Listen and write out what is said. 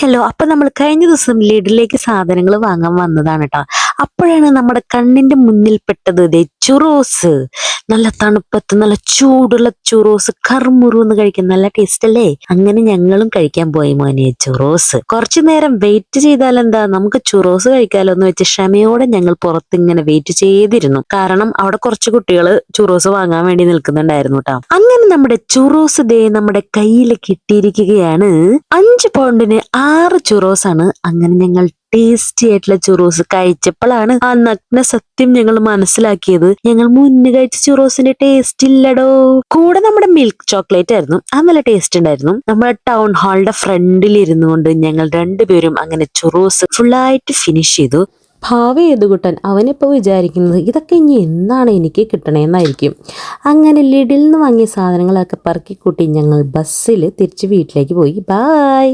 Hello. അപ്പൊ നമ്മൾ കഴിഞ്ഞ ദിവസം ലിഡിലേക്ക് സാധനങ്ങൾ വാങ്ങാൻ വന്നതാണ് കേട്ടോ. അപ്പോഴാണ് നമ്മുടെ കണ്ണിന്റെ മുന്നിൽ പെട്ടത് ദേ ചുറോസ്. നല്ല തണുപ്പത്ത് നല്ല ചൂടുള്ള ചുറോസ് കറുമുറുന്ന് കഴിക്കാൻ നല്ല ടേസ്റ്റ് അല്ലേ. അങ്ങനെ ഞങ്ങളും കഴിക്കാൻ പോയി മോനെ ചുറോസ്. കുറച്ചു നേരം വെയിറ്റ് ചെയ്താലെന്താ, നമുക്ക് ചുറോസ് കഴിക്കാലോ എന്ന് വെച്ച് ക്ഷമയോടെ ഞങ്ങൾ പുറത്ത് ഇങ്ങനെ വെയിറ്റ് ചെയ്തിരുന്നു. കാരണം അവിടെ കുറച്ച് കുട്ടികൾ ചുറോസ് വാങ്ങാൻ വേണ്ടി നിൽക്കുന്നുണ്ടായിരുന്നു കേട്ടോ. അങ്ങനെ നമ്മുടെ ചുറോസ് ദേ നമ്മുടെ കയ്യിൽ കിട്ടിയിരിക്കുകയാണ്. 5 പൗണ്ടിന് 6 ചുറോസ് ആണ്. അങ്ങനെ ഞങ്ങൾ ടേസ്റ്റി ആയിട്ടുള്ള ചുറോസ് കഴിച്ചപ്പോഴാണ് ആ നഗ്ന സത്യം ഞങ്ങൾ മനസ്സിലാക്കിയത്. ഞങ്ങൾ മുന്നേ കഴിച്ച ചുറോസിന്റെ ടേസ്റ്റ് ഇല്ലടോ. കൂടെ നമ്മുടെ മിൽക്ക് ചോക്ലേറ്റ് ആയിരുന്നു, അത് നല്ല ടേസ്റ്റ് ഉണ്ടായിരുന്നു. നമ്മുടെ ടൗൺ ഹാളിന്റെ ഫ്രണ്ടിൽ ഇരുന്നു കൊണ്ട് ഞങ്ങൾ രണ്ടുപേരും അങ്ങനെ ചുറോസ് ഫുള്ളായിട്ട് ഫിനിഷ് ചെയ്തു. ഭാവി ഏതുകുട്ടൻ അവനിപ്പോൾ വിചാരിക്കുന്നത് ഇതൊക്കെ ഇനി എന്നാണ് എനിക്ക് കിട്ടണേന്നായിരിക്കും. അങ്ങനെ ലിഡിൽ നിന്ന് വാങ്ങിയ സാധനങ്ങളൊക്കെ പറക്കിക്കൂട്ടി ഞങ്ങൾ ബസ്സിൽ തിരിച്ച് വീട്ടിലേക്ക് പോയി. ബായ്.